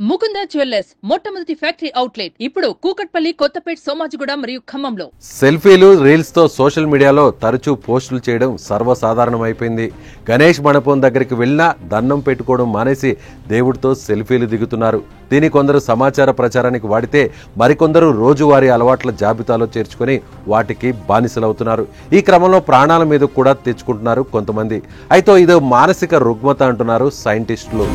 Mukunda jewellers మొట్టమొదటి factory outlet ఇప్పుడు కూకట్పల్లి, కొత్తపేట, సోమాజిగూడ మరియు ఖమ్మంలో. సెల్ఫీలు, రీల్స్ తో సోషల్ మీడియాలో తరచూ పోస్టులు చేయడం సర్వసాధారణమైపోయింది. గణేష్ మండపం దగ్గరికి వెళ్ళినా దండం పెట్టుకోవడం మానేసి దేవుడితో సెల్ఫీలు దిగుతున్నారు. దీని కొందరు సమాచార ప్రచారానికి వాడితే మరికొందరు రోజువారీ అలవాట్ల జాబితాలో చేర్చుకుని వాటికి బానిసలవుతున్నారు. ఈ క్రమంలో ప్రాణాల మీద కూడా తెచ్చుకుంటున్నారు కొంతమంది. అయితే ఇదో మానసిక రుగ్మత అంటున్నారు సైంటిస్టులు.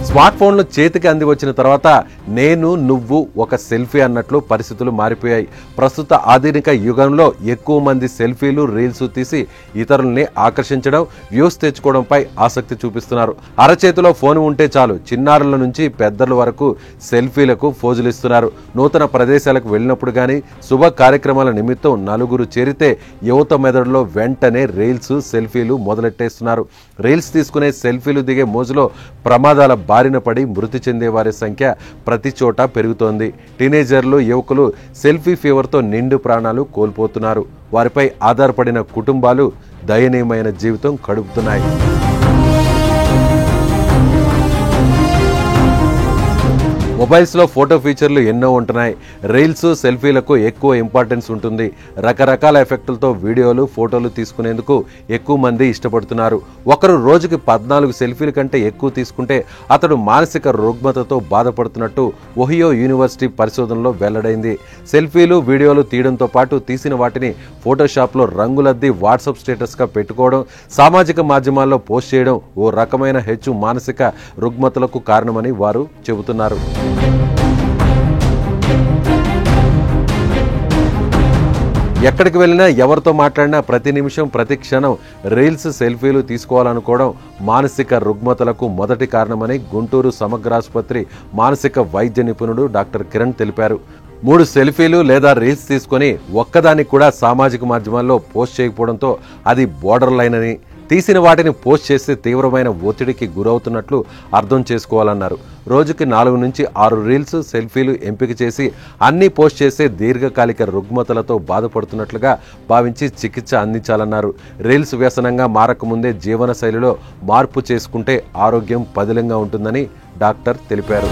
స్మార్ట్ ఫోన్లు చేతికి అంది వచ్చిన తర్వాత నేను నువ్వు ఒక సెల్ఫీ అన్నట్లు పరిస్థితులు మారిపోయాయి. ప్రస్తుత ఆధునిక యుగంలో ఎక్కువ మంది సెల్ఫీలు, రీల్స్ తీసి ఇతరుల్ని ఆకర్షించడం, వ్యూస్ తెచ్చుకోవడంపై ఆసక్తి చూపిస్తున్నారు. అరచేతిలో ఫోన్ ఉంటే చాలు చిన్నారుల నుంచి పెద్దల వరకు సెల్ఫీలకు ఫోజులు ఇస్తున్నారు. నూతన ప్రదేశాలకు వెళ్ళినప్పుడు కానీ, శుభ కార్యక్రమాల నిమిత్తం నలుగురు చేరితే యువత మెదడులో వెంటనే రీల్స్, సెల్ఫీలు మొదలెట్టేస్తున్నారు. రీల్స్ తీసుకునే, సెల్ఫీలు దిగే మోజులో ప్రమాదాల బారిన పడి మృతి చెందే వారి సంఖ్య ప్రతి చోట పెరుగుతోంది. టీనేజర్లు, యువకులు సెల్ఫీ ఫీవర్తో నిండు ప్రాణాలు కోల్పోతున్నారు. వారిపై ఆధారపడిన కుటుంబాలు దయనీయమైన జీవితం గడుపుతున్నాయి. మొబైల్స్లో ఫోటో ఫీచర్లు ఎన్నో ఉంటున్నాయి. రీల్స్, సెల్ఫీలకు ఎక్కువ ఇంపార్టెన్స్ ఉంటుంది. రకరకాల ఎఫెక్టులతో వీడియోలు, ఫోటోలు తీసుకునేందుకు ఎక్కువ మంది ఇష్టపడుతున్నారు. ఒకరు రోజుకి 14 సెల్ఫీల కంటే ఎక్కువ తీసుకుంటే అతడు మానసిక రుగ్మతతో బాధపడుతున్నట్టు ఒహియో యూనివర్సిటీ పరిశోధనలో వెల్లడైంది. సెల్ఫీలు, వీడియోలు తీయడంతో పాటు తీసిన వాటిని ఫోటోషాప్లో రంగులద్ది వాట్సాప్ స్టేటస్గా పెట్టుకోవడం, సామాజిక మాధ్యమాల్లో పోస్ట్ చేయడం ఓ రకమైన మానసిక రుగ్మతలకు కారణమని వారు చెబుతున్నారు. ఎక్కడికి వెళ్ళినా, ఎవరితో మాట్లాడినా ప్రతి నిమిషం, ప్రతి క్షణం రీల్స్, సెల్ఫీలు తీసుకోవాలనుకోవడం మానసిక రుగ్మతలకు మొదటి కారణమని గుంటూరు సమగ్రాసుపత్రి మానసిక వైద్య నిపుణుడు డాక్టర్ కిరణ్ తెలిపారు. 3 సెల్ఫీలు లేదా రీల్స్ తీసుకొని ఒక్కదానికి కూడా సామాజిక మాధ్యమాల్లో పోస్ట్ చేయకపోవడంతో అది బోర్డర్ లైన్ అని, తీసిన వాటిని పోస్ట్ చేస్తే తీవ్రమైన ఒత్తిడికి గురవుతున్నట్లు అర్థం చేసుకోవాలన్నారు. రోజుకి 4 నుంచి 6 రీల్స్, సెల్ఫీలు ఎంపిక చేసి అన్నీ పోస్ట్ చేసే దీర్ఘకాలిక రుగ్మతలతో బాధపడుతున్నట్లుగా భావించి చికిత్స అందించాలన్నారు. రీల్స్ వ్యసనంగా మారకముందే జీవన శైలిలో మార్పు చేసుకుంటే ఆరోగ్యం పదిలంగా ఉంటుందని డాక్టర్ తెలిపారు.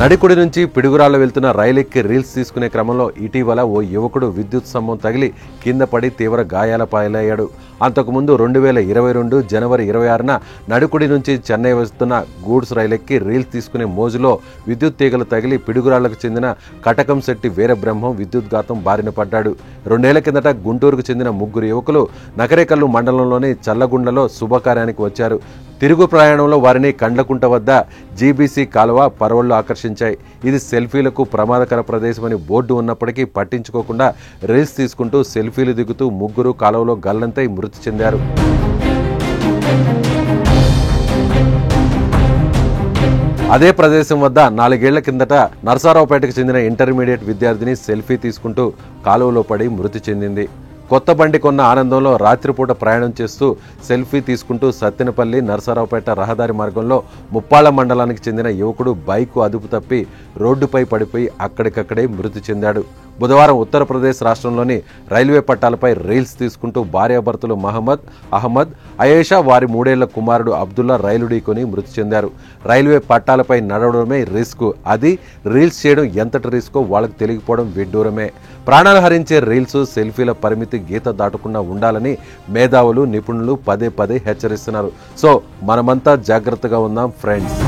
నడికుడి నుంచి పిడుగురాళ్లు వెళ్తున్న రైలెక్కి రీల్స్ తీసుకునే క్రమంలో ఇటీవల ఓ యువకుడు విద్యుత్ స్తంభం తగిలి కింద పడి తీవ్ర గాయాల పాలయ్యాడు. అంతకుముందు 2022 జనవరి 26న నడికుడి నుంచి చెన్నై వస్తున్న గూడ్స్ రైలెక్కి రీల్స్ తీసుకునే మోజులో విద్యుత్ తీగలు తగిలి పిడుగురాళ్లకు చెందిన కటకంశెట్టి వీరబ్రహ్మం విద్యుద్ఘాతం బారిన పడ్డాడు. 2 ఏళ్ల కిందట గుంటూరుకు చెందిన 3 యువకులు నకరేకల్లు మండలంలోని చల్లగుండలో శుభకార్యానికి వచ్చారు. తిరుగు ప్రయాణంలో వారిని కండ్లకుంట వద్ద జీబీసీ కాలువ పరవళ్లు ఆకర్షించాయి. ఇది సెల్ఫీలకు ప్రమాదకర ప్రదేశమని బోర్డు ఉన్నప్పటికీ పట్టించుకోకుండా రీల్స్ తీసుకుంటూ సెల్ఫీలు దిగుతూ 3 కాలువలో గల్లంతై మృతి చెందారు. అదే ప్రదేశం వద్ద 4 ఏళ్ల కిందట నరసరావుపేటకు చెందిన ఇంటర్మీడియట్ విద్యార్థిని సెల్ఫీ తీసుకుంటూ కాలువలో పడి మృతి చెందింది. కొత్త బండి కొన్న ఆనందంలో రాత్రిపూట ప్రయాణం చేస్తూ సెల్ఫీ తీసుకుంటూ సత్తెనపల్లి, నరసరావుపేట రహదారి మార్గంలో ముప్పాళ్ల మండలానికి చెందిన యువకుడు బైకు అదుపు తప్పి రోడ్డుపై పడిపోయి అక్కడికక్కడే మృతి చెందాడు. బుధవారం ఉత్తరప్రదేశ్ రాష్ట్రంలోని రైల్వే పట్టాలపై రీల్స్ తీసుకుంటూ భార్యాభర్తలు మహమ్మద్, అహ్మద్, అయేషా, వారి 3 ఏళ్ల కుమారుడు అబ్దుల్లా రైలు ఢీకొని మృతి చెందారు. రైల్వే పట్టాలపై నడవడమే రిస్క్, అది రీల్స్ చేయడం ఎంతటి రిస్కో వాళ్ళకు తెలియకపోవడం విడ్డూరమే. ప్రాణాలు హరించే రీల్స్, సెల్ఫీల పరిమితి గీత దాటకుండా ఉండాలని మేధావులు, నిపుణులు పదే పదే హెచ్చరిస్తున్నారు. సో మనమంతా జాగ్రత్తగా ఉందాం ఫ్రెండ్స్.